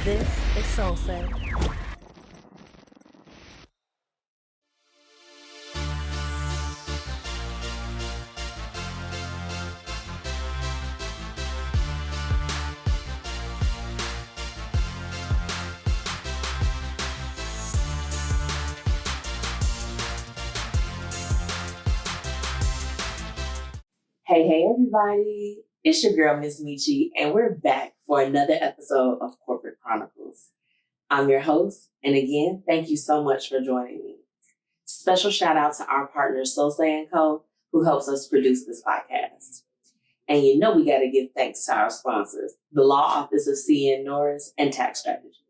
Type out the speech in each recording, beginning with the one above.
This is Solsei. Hey, everybody. It's your girl, Miss Metchi, and we're back for another episode of Corporate Chronicles. I'm your host, and again, thank you so much for joining me. Special shout out to our partner, Solsei Co, who helps us produce this podcast. And you know we got to give thanks to our sponsors, the Law Office of C.N. Norris and Tax Strategy.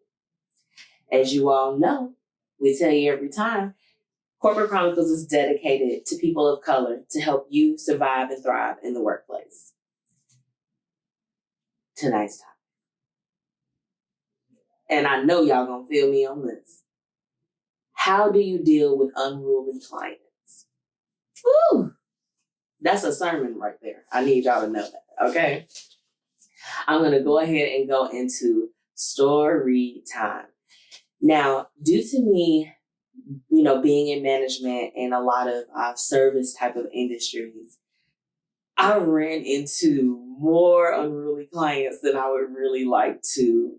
As you all know, we tell you every time, Corporate Chronicles is dedicated to people of color to help you survive and thrive in the workplace. Tonight's topic. And I know y'all gonna feel me on this. How do you deal with unruly clients? Woo! That's a sermon right there. I need y'all to know that, okay? I'm gonna go ahead and go into story time. Now, due to me being in management and a lot of service type of industries, I ran into more unruly clients than I would really like to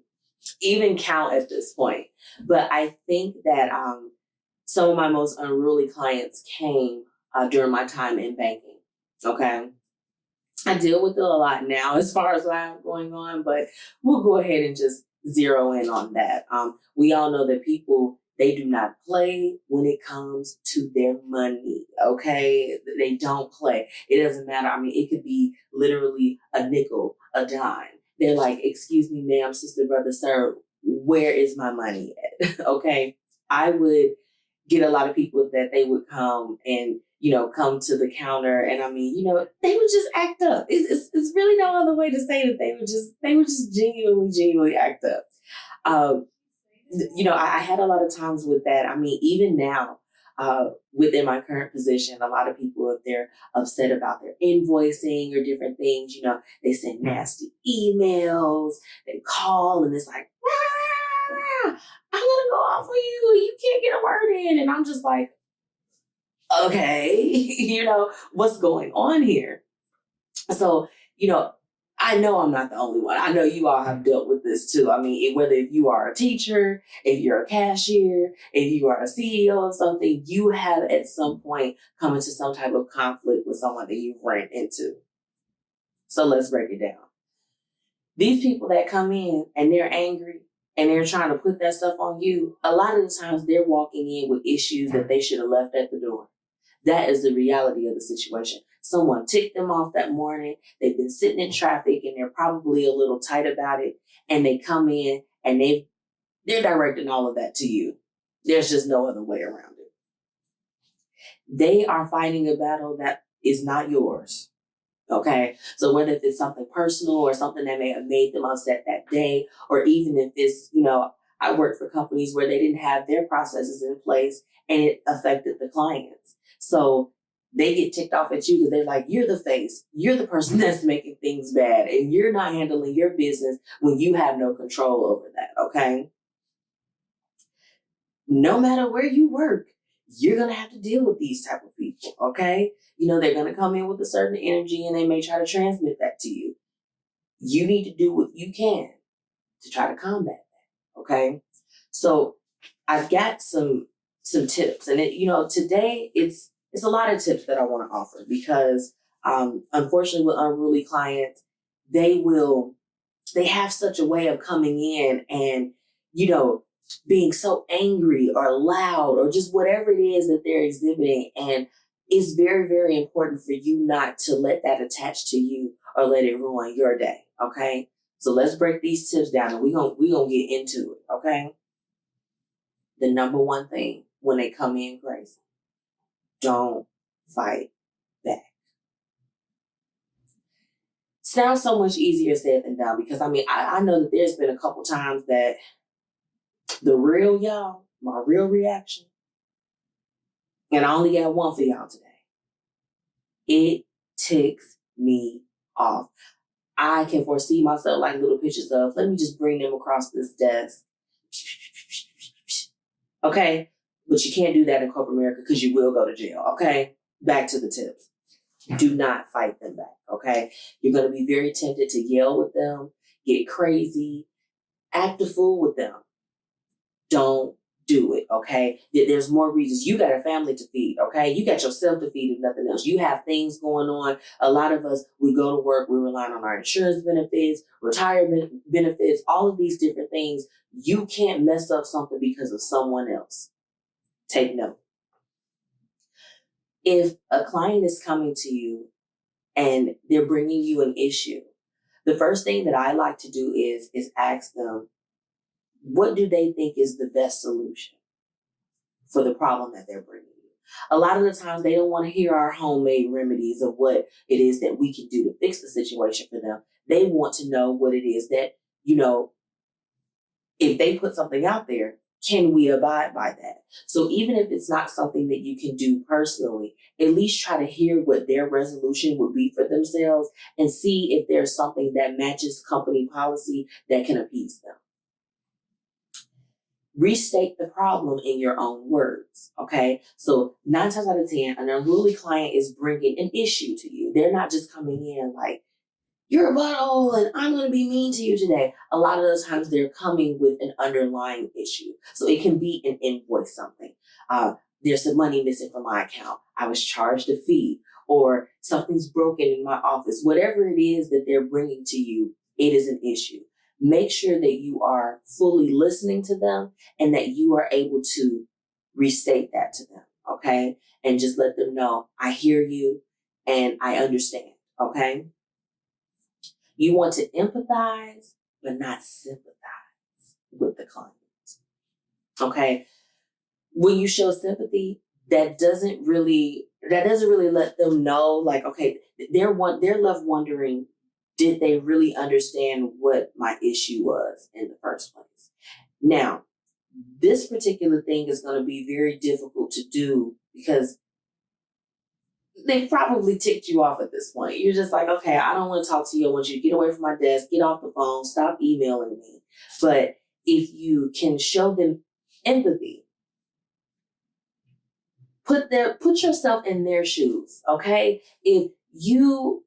even count at this point. But I think that some of my most unruly clients came during my time in banking, okay? I deal with it a lot now as far as what I have going on, but we'll go ahead and just zero in on that. We all know that people, they do not play when it comes to their money, okay? They don't play. It doesn't matter. I mean, it could be literally a nickel, a dime. They're like, excuse me, ma'am, sister, brother, sir, where is my money at? Okay? I would get a lot of people that they would come and, come to the counter, and they would just act up. It's really no other way to say that they would just genuinely act up. I had a lot of times with that. I mean, even now, within my current position, a lot of people, if they're upset about their invoicing or different things, they send nasty emails, they call, and it's like, I'm gonna go off on you. You can't get a word in. And I'm just like, okay, what's going on here? So, I know I'm not the only one. I know you all have dealt with this too. I mean, whether if you are a teacher, if you're a cashier, if you are a CEO of something, you have at some point come into some type of conflict with someone that you've ran into. So let's break it down. These people that come in and they're angry and they're trying to put that stuff on you, a lot of the times they're walking in with issues that they should have left at the door. That is the reality of the situation. Someone ticked them off that morning. They've been sitting in traffic and they're probably a little tight about it. And they come in and they're directing all of that to you. There's just no other way around it. They are fighting a battle that is not yours. Okay? So whether if it's something personal or something that may have made them upset that day, or even if it's, I worked for companies where they didn't have their processes in place and it affected the clients. So they get ticked off at you because they're like, you're the face. You're the person that's making things bad. And you're not handling your business when you have no control over that, okay? No matter where you work, you're going to have to deal with these type of people, okay? They're going to come in with a certain energy and they may try to transmit that to you. You need to do what you can to try to combat that, okay? So I've got some tips, and today it's a lot of tips that I want to offer because unfortunately with unruly clients, they have such a way of coming in and being so angry or loud or just whatever it is that they're exhibiting, and it's very, very important for you not to let that attach to you or let it ruin your day, okay? So let's break these tips down and we're gonna get into it, okay? The number one thing when they come in crazy, don't fight back. Sounds so much easier said than done because I know that there's been a couple times that the real y'all, my real reaction, and I only got one for y'all today. It ticks me off. I can foresee myself like little pictures of, let me just bring them across this desk. Okay? But you can't do that in corporate America because you will go to jail. Okay? Back to the tips. Do not fight them back. Okay? You're going to be very tempted to yell with them, get crazy, act a fool with them. Don't do it, okay? There's more reasons. You got a family to feed, okay? You got yourself to feed if nothing else. You have things going on. A lot of us, we go to work, we rely on our insurance benefits, retirement benefits, all of these different things. You can't mess up something because of someone else. Take note. If a client is coming to you and they're bringing you an issue, the first thing that I like to do is ask them, what do they think is the best solution for the problem that they're bringing you? A lot of the times they don't want to hear our homemade remedies of what it is that we can do to fix the situation for them. They want to know what it is that, if they put something out there, can we abide by that? So even if it's not something that you can do personally, at least try to hear what their resolution would be for themselves and see if there's something that matches company policy that can appease them. Restate the problem in your own words, okay? So 9 times out of 10, an unruly client is bringing an issue to you. They're not just coming in like, you're a butthole and I'm going to be mean to you today. A lot of those times they're coming with an underlying issue. So it can be an invoice something. There's some money missing from my account. I was charged a fee, or something's broken in my office. Whatever it is that they're bringing to you, it is an issue. Make sure that you are fully listening to them and that you are able to restate that to them, okay? And just let them know, I hear you and I understand, okay? You want to empathize, but not sympathize with the client, okay? When you show sympathy, that doesn't really let them know, like, okay, they're left wondering, did they really understand what my issue was in the first place? Now, this particular thing is going to be very difficult to do because they probably ticked you off at this point. You're just like, okay, I don't want to talk to you. I want you to get away from my desk, get off the phone, stop emailing me. But if you can show them empathy, put yourself in their shoes, okay? If you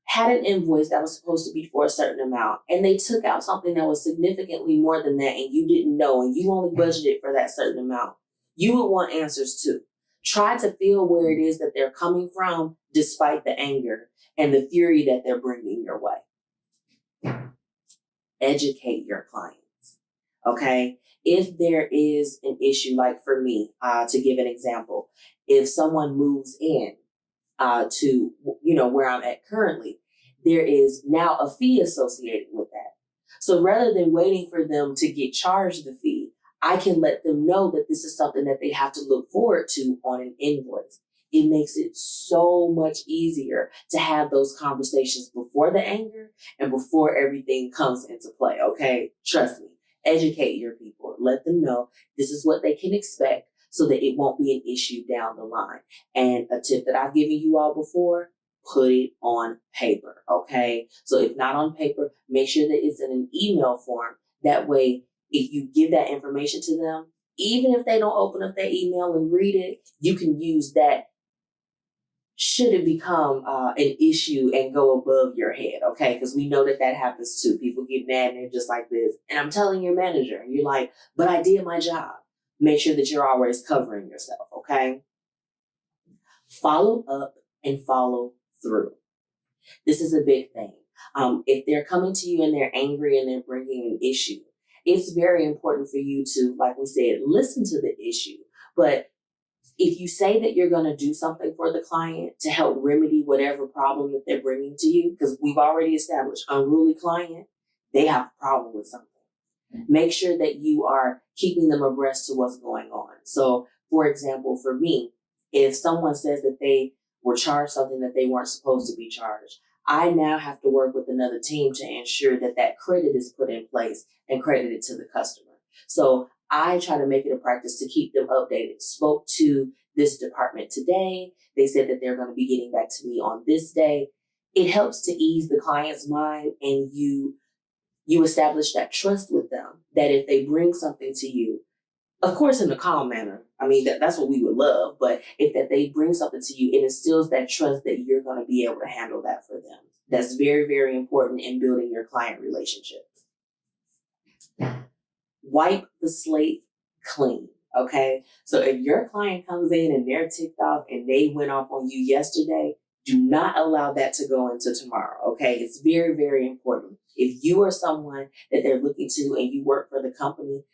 had an invoice that was supposed to be for a certain amount and they took out something that was significantly more than that and you didn't know and you only budgeted for that certain amount, you would want answers too. Try to feel where it is that they're coming from despite the anger and the fury that they're bringing your way. Educate your clients, okay? If there is an issue, like for me, to give an example, if someone moves in to where I'm at currently, there is now a fee associated with that. So rather than waiting for them to get charged the fee, I can let them know that this is something that they have to look forward to on an invoice. It makes it so much easier to have those conversations before the anger and before everything comes into play, okay? Trust me. Educate your people. Let them know this is what they can expect so that it won't be an issue down the line. And a tip that I've given you all before, put it on paper, okay? So if not on paper, make sure that it's in an email form. That way, if you give that information to them, even if they don't open up their email and read it, you can use that should it become an issue and go above your head, okay? Because we know that happens too. People get mad and they're just like this. And I'm telling your manager, and you're like, but I did my job. Make sure that you're always covering yourself, okay? Follow up and follow through. This is a big thing. If they're coming to you and they're angry and they're bringing an issue, it's very important for you to, like we said, listen to the issue. But if you say that you're going to do something for the client to help remedy whatever problem that they're bringing to you, because we've already established unruly client, they have a problem with something. Make sure that you are keeping them abreast to what's going on. So, for example, for me, if someone says that they were charged something that they weren't supposed to be charged, I now have to work with another team to ensure that credit is put in place and credited to the customer. So I try to make it a practice to keep them updated. Spoke to this department today. They said that they're going to be getting back to me on this day. it helps to ease the client's mind, and you establish that trust with them, that if they bring something to you, of course, in a calm manner. I mean, that's what we would love. But if that they bring something to you, it instills that trust that you're going to be able to handle that for them. That's very, very important in building your client relationships. Wipe the slate clean. Okay. So if your client comes in and they're ticked off and they went off on you yesterday, do not allow that to go into tomorrow. Okay. It's very, very important. If you are someone that they're looking to and you work for the company,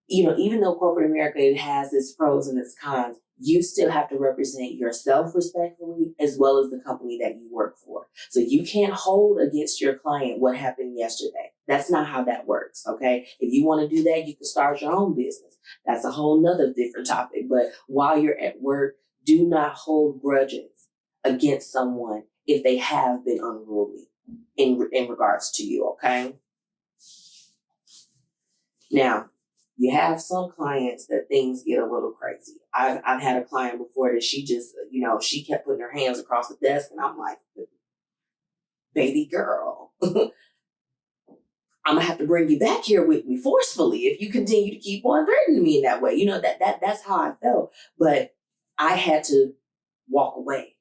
even though corporate America, it has its pros and its cons, you still have to represent yourself respectfully as well as the company that you work for. So you can't hold against your client what happened yesterday. That's not how that works, okay? If you want to do that, you can start your own business. That's a whole nother different topic. But while you're at work, do not hold grudges against someone if they have been unruly in regards to you, okay? Now, you have some clients that things get a little crazy. I've had a client before that she just, she kept putting her hands across the desk, and I'm like, baby girl, I'm gonna have to bring you back here with me forcefully if you continue to keep on threatening me in that way. That's how I felt. But I had to walk away.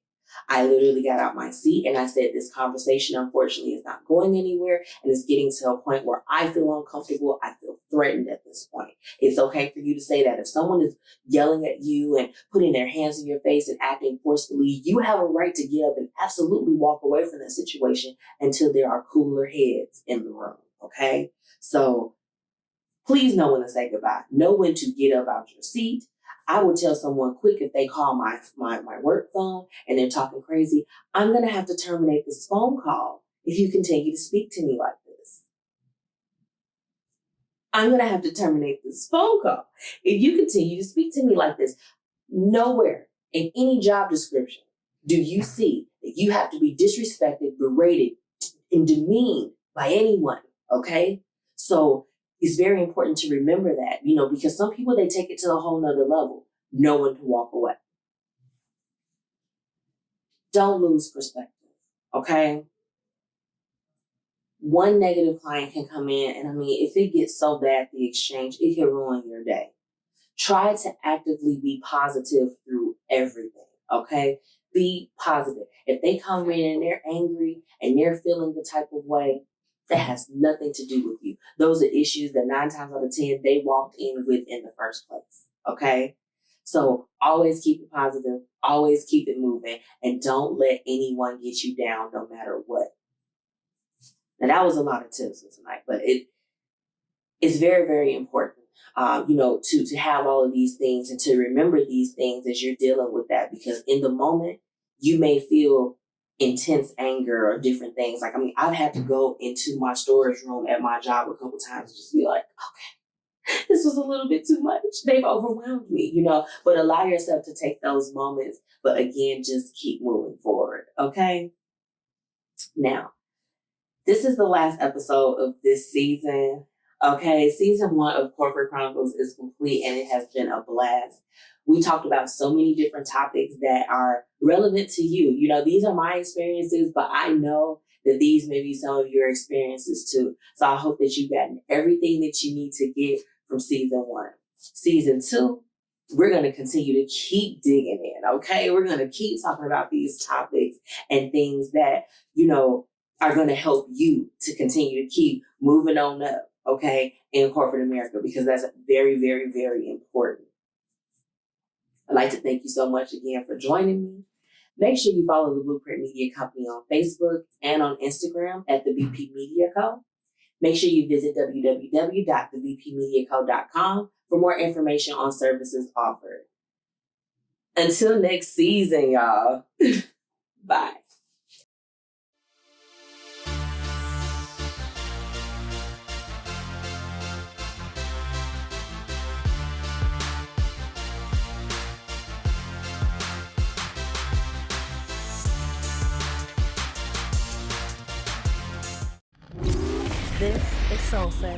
I literally got out my seat and I said, this conversation, unfortunately, is not going anywhere, and it's getting to a point where I feel uncomfortable. I feel threatened at this point. It's okay for you to say that. If someone is yelling at you and putting their hands in your face and acting forcefully, you have a right to get up and absolutely walk away from that situation until there are cooler heads in the room. Okay? So please know when to say goodbye. Know when to get up out your seat. I would tell someone quick if they call my work phone and they're talking crazy, I'm going to have to terminate this phone call if you continue to speak to me like this. I'm going to have to terminate this phone call if you continue to speak to me like this. Nowhere in any job description do you see that you have to be disrespected, berated, and demeaned by anyone, okay? So it's very important to remember that, because some people, they take it to a whole nother level. Know when to walk away. Don't lose perspective, okay? One negative client can come in, and if it gets so bad, the exchange, it can ruin your day. Try to actively be positive through everything, okay? Be positive. If they come in and they're angry and they're feeling the type of way, that has nothing to do with you. Those are issues that 9 times out of 10, they walked in with in the first place, okay? So always keep it positive, always keep it moving, and don't let anyone get you down no matter what. Now, that was a lot of tips for tonight, but it's very, very important, to have all of these things and to remember these things as you're dealing with that, because in the moment, you may feel intense anger or different things. I've had to go into my storage room at my job a couple times and just be like, okay, this was a little bit too much. They've overwhelmed me, but allow yourself to take those moments. But again, just keep moving forward. Okay. Now, this is the last episode of this season. Okay. Season 1 of Corporate Chronicles is complete, and it has been a blast. We talked about so many different topics that are relevant to you. These are my experiences, but I know that these may be some of your experiences too. So I hope that you've gotten everything that you need to get from season 1. Season 2, we're going to continue to keep digging in, okay? We're going to keep talking about these topics and things that, are going to help you to continue to keep moving on up, okay, in corporate America, because that's very, very, very important. I'd like to thank you so much again for joining me. Make sure you follow the Blueprint Media Company on Facebook and on Instagram at the BP Media Co. Make sure you visit www.thebpmediaco.com for more information on services offered. Until next season, y'all. Bye. This is Solsei.